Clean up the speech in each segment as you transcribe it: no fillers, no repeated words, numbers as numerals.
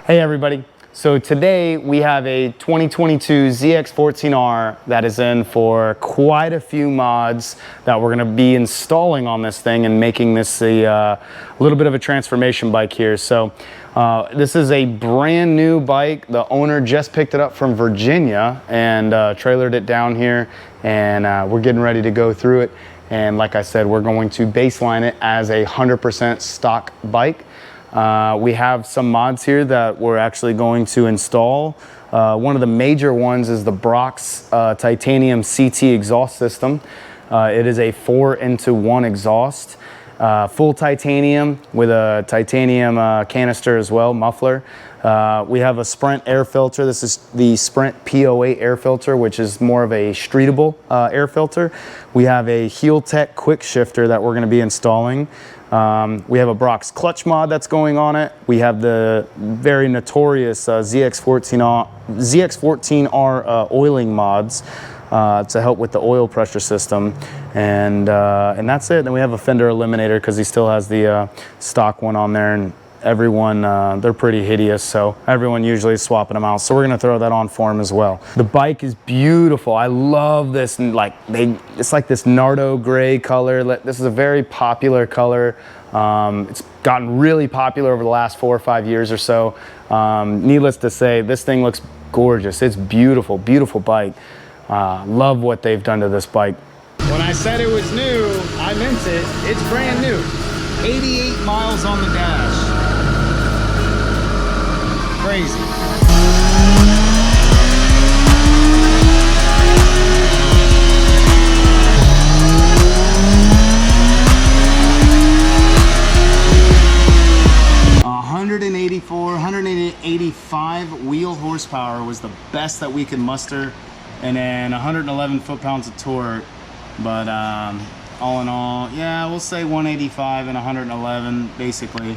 Hey everybody, so today we have a 2022 ZX14R that is in for quite a few mods that we're going to be installing on this thing and making this a little bit of a transformation bike here. So this is a brand new bike. The owner just picked it up from Virginia and trailered it down here, and we're getting ready to go through it. And like I said, we're going to baseline it as a 100% stock bike. We have some mods here that we're actually going to install. One of the major ones is the Brock's titanium CT exhaust system. It is a 4-into-1 exhaust, full titanium with a titanium canister as well, muffler. We have a Sprint air filter. This is the Sprint P08 air filter, which is more of a streetable air filter. We have a HealTech quick shifter that we're going to be installing. We have a Brock's clutch mod that's going on it. We have the very notorious ZX14R oiling mods to help with the oil pressure system, and that's it. Then we have a fender eliminator because he still has the stock one on there, and everyone, they're pretty hideous, so everyone usually is swapping them out. So we're gonna throw that on for him as well. The bike is beautiful. I love this, and it's like this Nardo gray color. This is a very popular color. It's gotten really popular over the last 4 or 5 years or so. Needless to say, this thing looks gorgeous. It's beautiful, beautiful bike. Love what they've done to this bike. When I said it was new, I meant it. It's brand new. 88 miles on the dash. Crazy. $184, 185 wheel horsepower was the best that we could muster, and then 111 foot-pounds of torque. But all in all, yeah, we'll say 185 and 111 basically.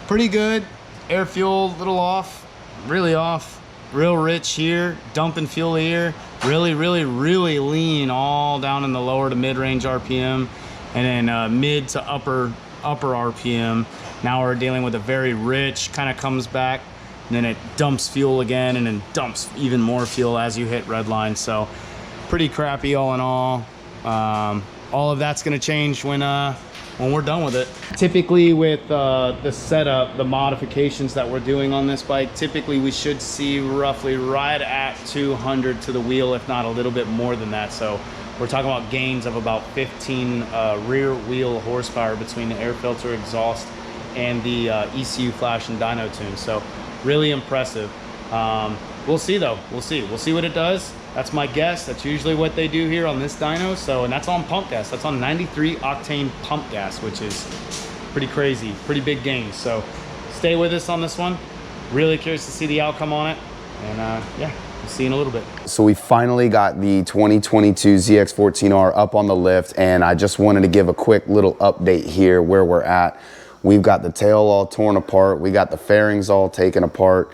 Pretty good. Air fuel, little off, really off, real rich here, dumping fuel here, really lean all down in the lower to mid-range RPM, and then mid to upper RPM. Now we're dealing with a very rich, kind of comes back, and then it dumps fuel again, and then dumps even more fuel as you hit redline. So pretty crappy all in all. All of that's going to change when we're done with it. Typically with the setup, the modifications that we're doing on this bike, typically we should see roughly right at 200 to the wheel, if not a little bit more than that. So we're talking about gains of about 15 rear wheel horsepower between the air filter, exhaust, and the ECU flash and dyno tune. So really impressive. We'll see though, we'll see what it does. That's my guess. That's usually what they do here on this dyno. So, and that's on pump gas. That's on 93 octane pump gas, which is pretty crazy, pretty big gains. So stay with us on this one. Really curious to see the outcome on it. And yeah, we'll see you in a little bit. So we finally got the 2022 ZX14R up on the lift, and I just wanted to give a quick little update here where we're at. We've got the tail all torn apart. We got the fairings all taken apart.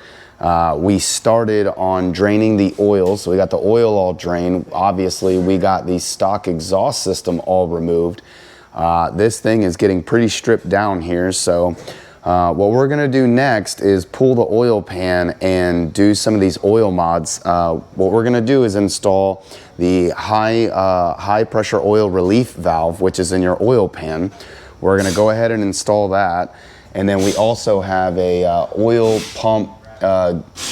We started on draining the oil, so we got the oil all drained. Obviously, we got the stock exhaust system all removed. This thing is getting pretty stripped down here, so what we're gonna do next is pull the oil pan and do some of these oil mods. What we're gonna do is install the high pressure oil relief valve, which is in your oil pan. We're gonna go ahead and install that. And then we also have a oil pump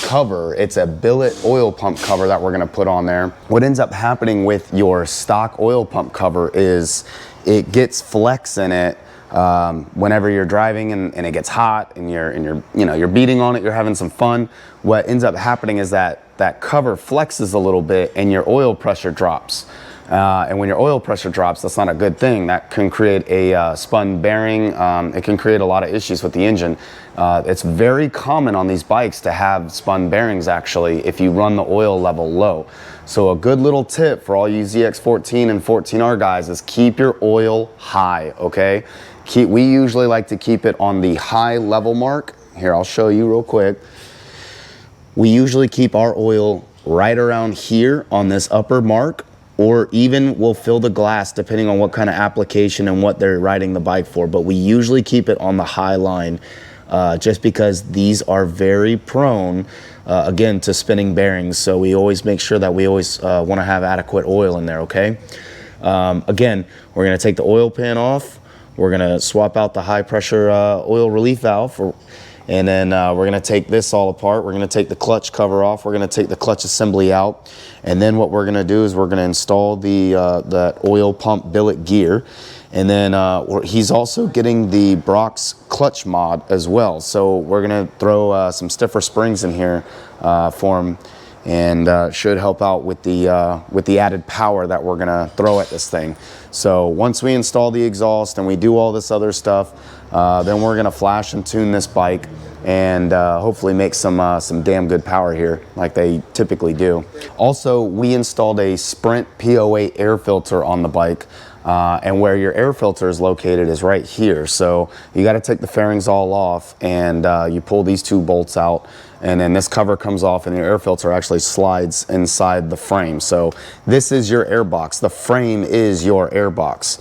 cover. It's a billet oil pump cover that we're gonna put on there. What ends up happening with your stock oil pump cover is it gets flex in it whenever you're driving and it gets hot and you're beating on it, you're having some fun. What ends up happening is that cover flexes a little bit and your oil pressure drops. And when your oil pressure drops, that's not a good thing. That can create a spun bearing. It can create a lot of issues with the engine. It's very common on these bikes to have spun bearings actually if you run the oil level low. So a good little tip for all you ZX14 and 14R guys is keep your oil high, okay? We usually like to keep it on the high level mark. Here, I'll show you real quick. We usually keep our oil right around here on this upper mark, or even we'll fill the glass depending on what kind of application and what they're riding the bike for, but we usually keep it on the high line. just because these are very prone, again, to spinning bearings. So we always make sure that we always want to have adequate oil in there, okay? Again, we're going to take the oil pan off. We're going to swap out the high pressure oil relief valve, and then we're going to take this all apart. We're going to take the clutch cover off. We're going to take the clutch assembly out. And then what we're going to do is we're going to install that oil pump billet gear. And then he's also getting the Brock's clutch mod as well. So we're going to throw some stiffer springs in here for him, and should help out with the added power that we're going to throw at this thing. So once we install the exhaust and we do all this other stuff, then we're going to flash and tune this bike, and hopefully make some damn good power here like they typically do. Also, we installed a Sprint PO8 air filter on the bike, and where your air filter is located is right here. So you got to take the fairings all off, and you pull these two bolts out, and then this cover comes off, and your air filter actually slides inside the frame. So this is your air box. The frame is your air box.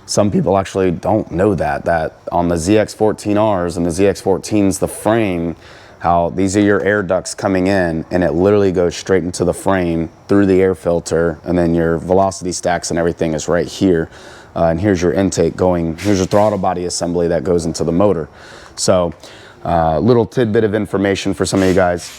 Some people actually don't know that on the ZX14Rs and the ZX14s, the frame, how these are your air ducts coming in, and it literally goes straight into the frame through the air filter, and then your velocity stacks and everything is right here. And here's your intake going, here's your throttle body assembly that goes into the motor. So little tidbit of information for some of you guys.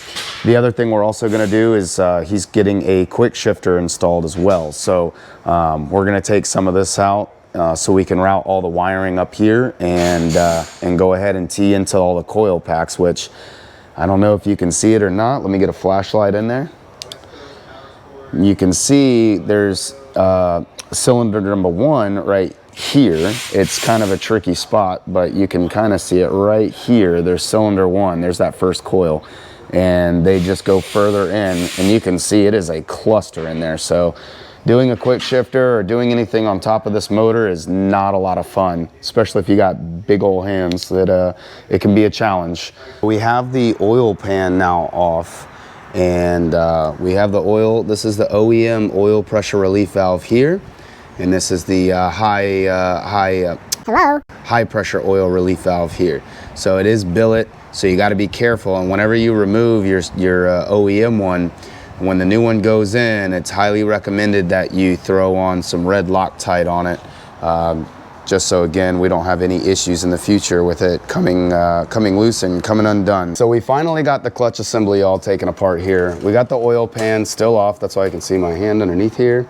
The other thing we're also going to do is he's getting a quick shifter installed as well. So we're going to take some of this out so we can route all the wiring up here, and go ahead and tee into all the coil packs, which I don't know if you can see it or not. Let me get a flashlight in there. You can see there's cylinder number 1 right here. It's kind of a tricky spot, but you can kind of see it right here. There's cylinder 1, there's that first coil, and they just go further in, and you can see it is a cluster in there. So doing a quick shifter or doing anything on top of this motor is not a lot of fun, especially if you got big old hands. That it can be a challenge. We have the oil pan now off, and we have the oil. This is the OEM oil pressure relief valve here, and this is the high pressure oil relief valve here. So it is billet, so you got to be careful. And whenever you remove your OEM one, when the new one goes in, it's highly recommended that you throw on some red Loctite on it, just so again we don't have any issues in the future with it coming loose and coming undone. So we finally got the clutch assembly all taken apart here. We got the oil pan still off, that's why I can see my hand underneath here.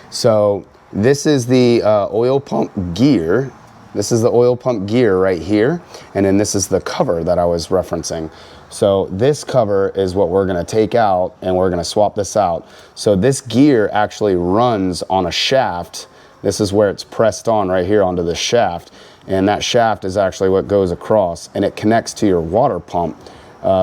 So this is the oil pump gear. This is the oil pump gear right here, and then this is the cover that I was referencing. So this cover is what we're going to take out, and we're going to swap this out. So this gear actually runs on a shaft. This is where it's pressed on right here onto the shaft, and that shaft is actually what goes across, and it connects to your water pump.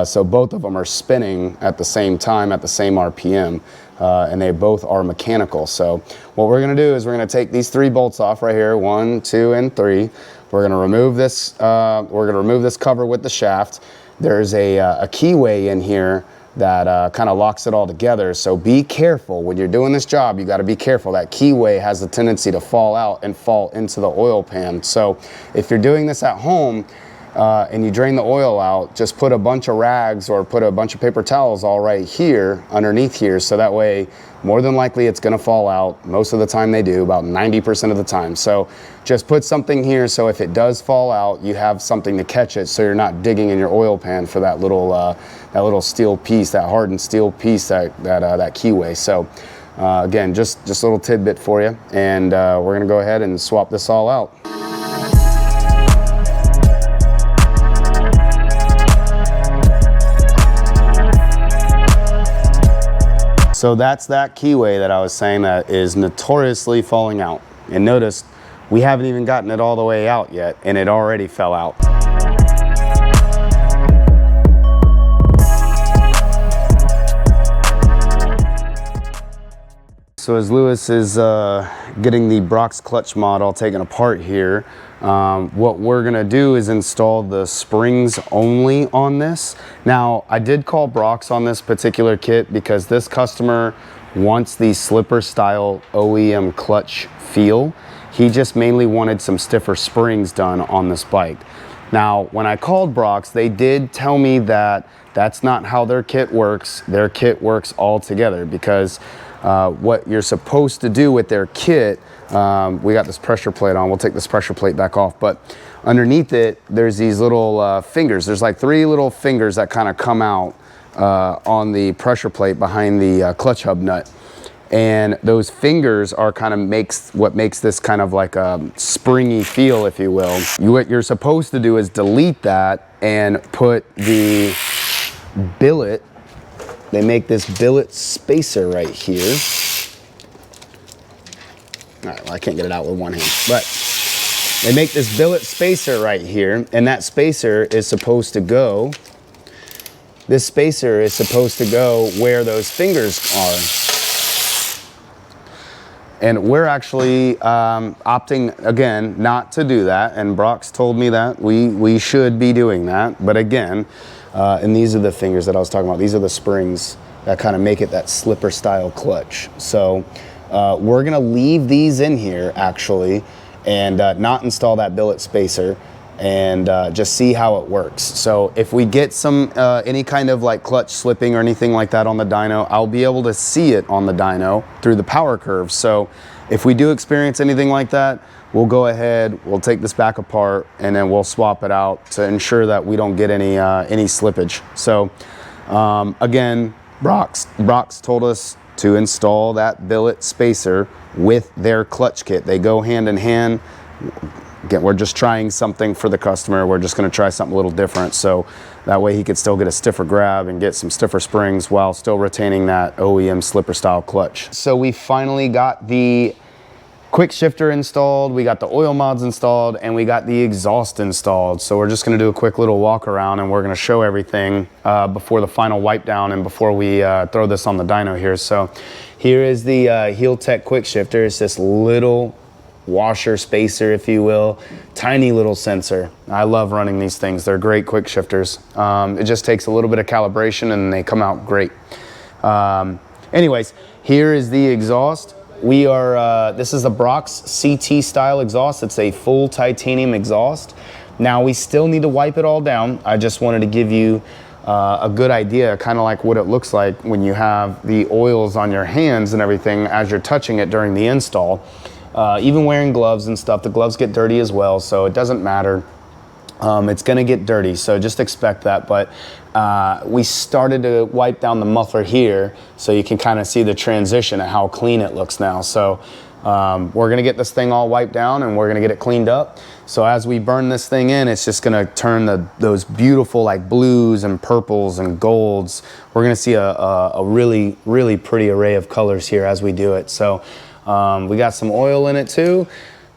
So both of them are spinning at the same time at the same RPM, and they both are mechanical. So what we're going to do is we're going to take these 3 bolts off right here, 1, 2, and 3. We're going to remove this. We're going to remove this cover with the shaft. There's a keyway in here that kind of locks it all together. So be careful when you're doing this job. You got to be careful. That keyway has the tendency to fall out and fall into the oil pan. So if you're doing this at home and you drain the oil out, just put a bunch of rags or put a bunch of paper towels all right here underneath here, so that way more than likely it's going to fall out. Most of the time they do, about 90% of the time. So just put something here, so if it does fall out, you have something to catch it, so you're not digging in your oil pan for that little steel piece, that hardened steel piece, that keyway. So again, just a little tidbit for you, and we're going to go ahead and swap this all out. So that's that keyway that I was saying that is notoriously falling out. And notice, we haven't even gotten it all the way out yet, and it already fell out. So as Lewis is getting the Brock's clutch mod all taken apart here, what we're gonna do is install the springs only on this. Now, I did call Brock's on this particular kit because this customer wants the slipper style OEM clutch feel. He just mainly wanted some stiffer springs done on this bike. Now, when I called Brock's, they did tell me that that's not how their kit works. Their kit works all together, because what you're supposed to do with their kit, we got this pressure plate on. We'll take this pressure plate back off, but underneath it, there's these little fingers. There's like 3 little fingers that kind of come out on the pressure plate behind the clutch hub nut. And those fingers are kind of what makes this kind of like a springy feel, if you will. What you're supposed to do is delete that and put the billet. They make this billet spacer right here. All right, well, I can't get it out with one hand, but they make this billet spacer right here, and that spacer is supposed to go, this spacer is supposed to go where those fingers are. And we're actually opting, again, not to do that. And Brock's told me that we should be doing that. But again, and these are the fingers that I was talking about. These are the springs that kind of make it that slipper style clutch. So we're gonna leave these in here actually, and not install that billet spacer, and just see how it works. So if we get some any kind of like clutch slipping or anything like that on the dyno, I'll be able to see it on the dyno through the power curve. So if we do experience anything like that, we'll go ahead, we'll take this back apart, and then we'll swap it out to ensure that we don't get any slippage. So again, Brock's told us to install that billet spacer with their clutch kit. They go hand in hand. Again, we're just trying something for the customer. We're just gonna try something a little different, so that way he could still get a stiffer grab and get some stiffer springs while still retaining that OEM slipper style clutch. So we finally got the quick shifter installed, we got the oil mods installed, and we got the exhaust installed. So we're just gonna do a quick little walk around, and we're gonna show everything before the final wipe down and before we throw this on the dyno here. So here is the HealTech quick shifter. It's this little washer spacer, if you will, tiny little sensor. I love running these things. They're great quick shifters. It just takes a little bit of calibration and they come out great. Anyways, here is the exhaust. We are, this is a Brock's CT style exhaust. It's a full titanium exhaust. Now we still need to wipe it all down. I just wanted to give you a good idea, kind of like what it looks like when you have the oils on your hands and everything as you're touching it during the install. Even wearing gloves and stuff, the gloves get dirty as well, so it doesn't matter. It's gonna get dirty, so just expect that. But we started to wipe down the muffler here, so you can kind of see the transition of how clean it looks now. So we're gonna get this thing all wiped down and we're gonna get it cleaned up. So as we burn this thing in, it's just gonna turn those beautiful like blues and purples and golds. We're gonna see a really, really pretty array of colors here as we do it. So we got some oil in it too,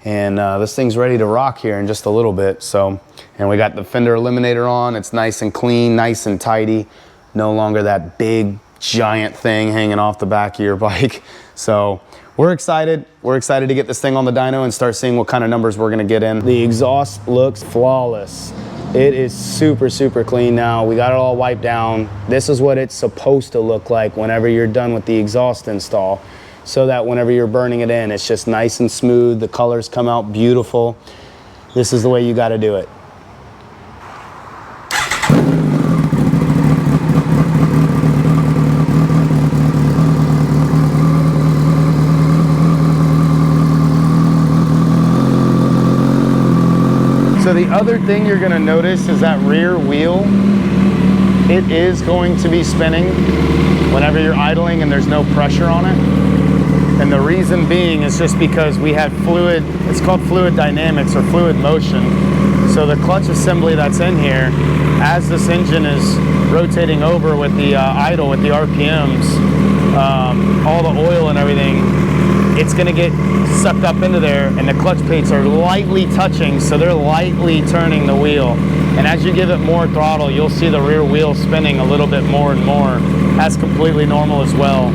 and this thing's ready to rock here in just a little bit. So, and we got the fender eliminator on. It's nice and clean, nice and tidy. No longer that big giant thing hanging off the back of your bike. So we're excited. We're excited to get this thing on the dyno and start seeing what kind of numbers we're gonna get in. The exhaust looks flawless. It is super, super clean now. We got it all wiped down. This is what it's supposed to look like whenever you're done with the exhaust install, so that whenever you're burning it in, it's just nice and smooth. The colors come out beautiful. This is the way you gotta do it. So the other thing you're gonna notice is that rear wheel. It is going to be spinning whenever you're idling and there's no pressure on it. And the reason being is just because we had fluid, it's called fluid dynamics or fluid motion. So the clutch assembly that's in here, as this engine is rotating over with the idle, with the RPMs, all the oil and everything, it's gonna get sucked up into there, and the clutch plates are lightly touching, so they're lightly turning the wheel. And as you give it more throttle, you'll see the rear wheel spinning a little bit more and more. That's completely normal as well.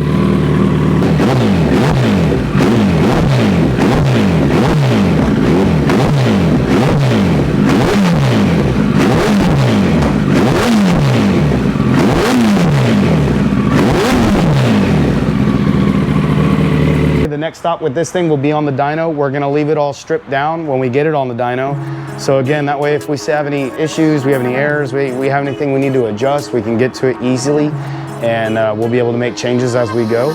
next stop with this thing will be on the dyno. We're gonna leave it all stripped down when we get it on the dyno. So again, that way if we have any issues, we have any errors, we have anything we need to adjust, we can get to it easily, and we'll be able to make changes as we go.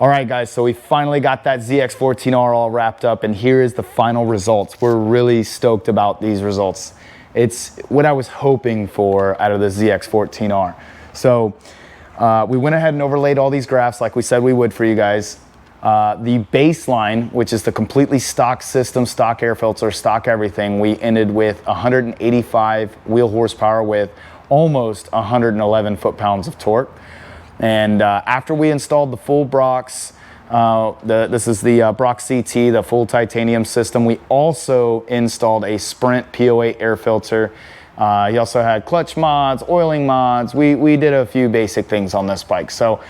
All right, guys, so we finally got that ZX14R all wrapped up, and here is the final results. We're really stoked about these results. It's what I was hoping for out of the ZX14R. So we went ahead and overlaid all these graphs like we said we would for you guys. The baseline, which is the completely stock system, stock air filter, stock everything, we ended with 185 wheel horsepower with almost 111 foot-pounds of torque. And after we installed the full Brox, this is the Brox CT, the full titanium system, we also installed a Sprint PO8 air filter. He also had clutch mods, oiling mods. We did a few basic things on this bike. So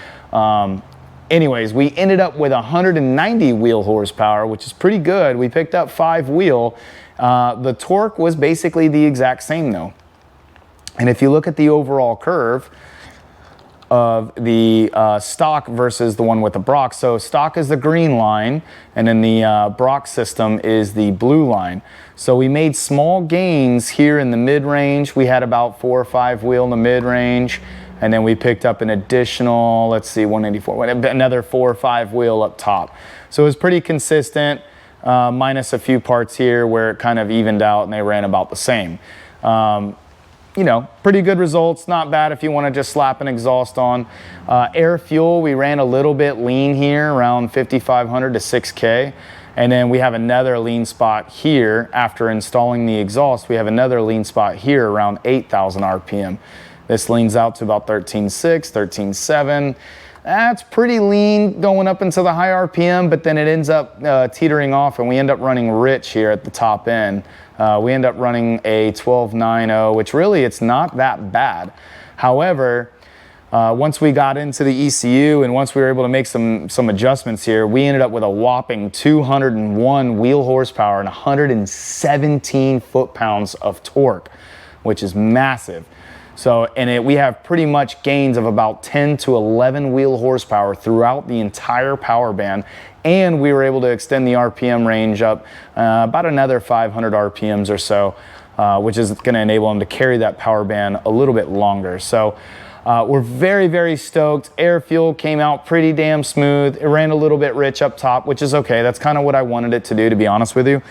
anyways, we ended up with 190 wheel horsepower, which is pretty good. We picked up 5 wheel. The torque was basically the exact same though. And if you look at the overall curve of the stock versus the one with the Brox. So stock is the green line, and then the Brox system is the blue line. So we made small gains here in the mid-range. We had about 4 or 5 wheel in the mid-range, and then we picked up an additional, let's see, 184, another 4 or 5 wheel up top. So it was pretty consistent, minus a few parts here where it kind of evened out and they ran about the same. You know, pretty good results, not bad if you want to just slap an exhaust on. Air fuel, we ran a little bit lean here, around 5,500 to 6K. And then we have another lean spot here after installing the exhaust. We have another lean spot here around 8,000 RPM. This leans out to about 13.6, 13.7. That's pretty lean going up into the high RPM, but then it ends up teetering off and we end up running rich here at the top end. We end up running a 12.90, which really it's not that bad. However, once we got into the ECU and once we were able to make some adjustments here, we ended up with a whopping 201 wheel horsepower and 117 foot-pounds of torque, which is massive. So, and we have pretty much gains of about 10 to 11 wheel horsepower throughout the entire power band. And we were able to extend the RPM range up about another 500 RPMs or so, which is going to enable them to carry that power band a little bit longer. So we're very, very stoked. Air fuel came out pretty damn smooth. It ran a little bit rich up top, which is okay. That's kind of what I wanted it to do, to be honest with you.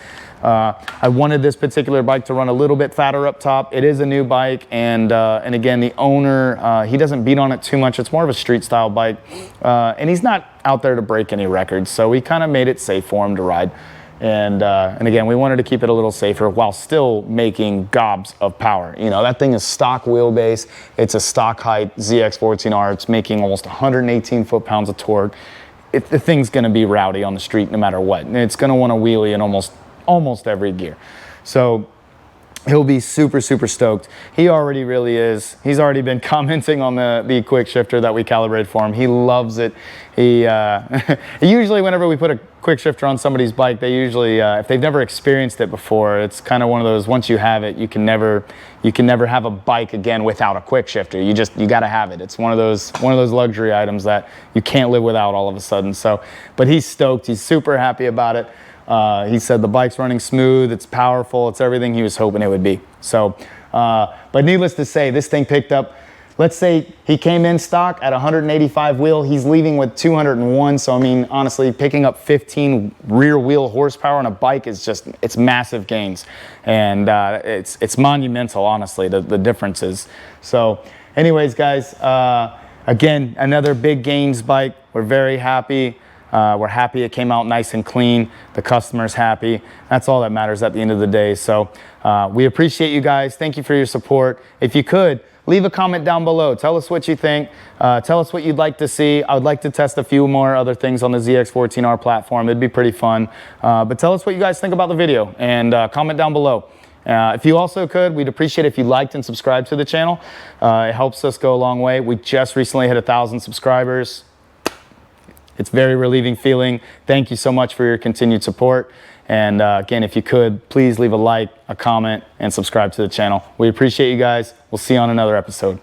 I wanted this particular bike to run a little bit fatter up top. It is a new bike, and again, the owner, he doesn't beat on it too much. It's more of a street style bike, and he's not out there to break any records, so we kind of made it safe for him to ride. And again, we wanted to keep it a little safer while still making gobs of power. You know, that thing is stock wheelbase. It's a stock height ZX14R. It's making almost 118 foot-pounds of torque. The thing's gonna be rowdy on the street no matter what. And it's gonna want to wheelie in almost every gear. So he'll be super, super stoked. He already really is. He's already been commenting on the quick shifter that we calibrated for him. He loves it. He usually, whenever we put a quick shifter on somebody's bike, they usually, if they've never experienced it before, it's kind of one of those, once you have it, you can never have a bike again without a quick shifter. You got to have it. It's one of those luxury items that you can't live without all of a sudden. So, but he's stoked. He's super happy about it. He said the bike's running smooth, it's powerful, it's everything he was hoping it would be. So, but needless to say, this thing picked up, let's say he came in stock at 185 wheel, he's leaving with 201. So, I mean, honestly, picking up 15 rear wheel horsepower on a bike is just, it's massive gains. And it's monumental, honestly, the differences. So anyways, guys, again, another big gains bike. We're very happy. We're happy it came out nice and clean. The customer's happy. That's all that matters at the end of the day. So we appreciate you guys. Thank you for your support. If you could, leave a comment down below. Tell us what you think. Tell us what you'd like to see. I would like to test a few more other things on the ZX14R platform. It'd be pretty fun. But tell us what you guys think about the video and comment down below. If you also could, we'd appreciate if you liked and subscribed to the channel. It helps us go a long way. We just recently hit 1,000 subscribers. It's a very relieving feeling. Thank you so much for your continued support. And again, if you could, please leave a like, a comment, and subscribe to the channel. We appreciate you guys. We'll see you on another episode.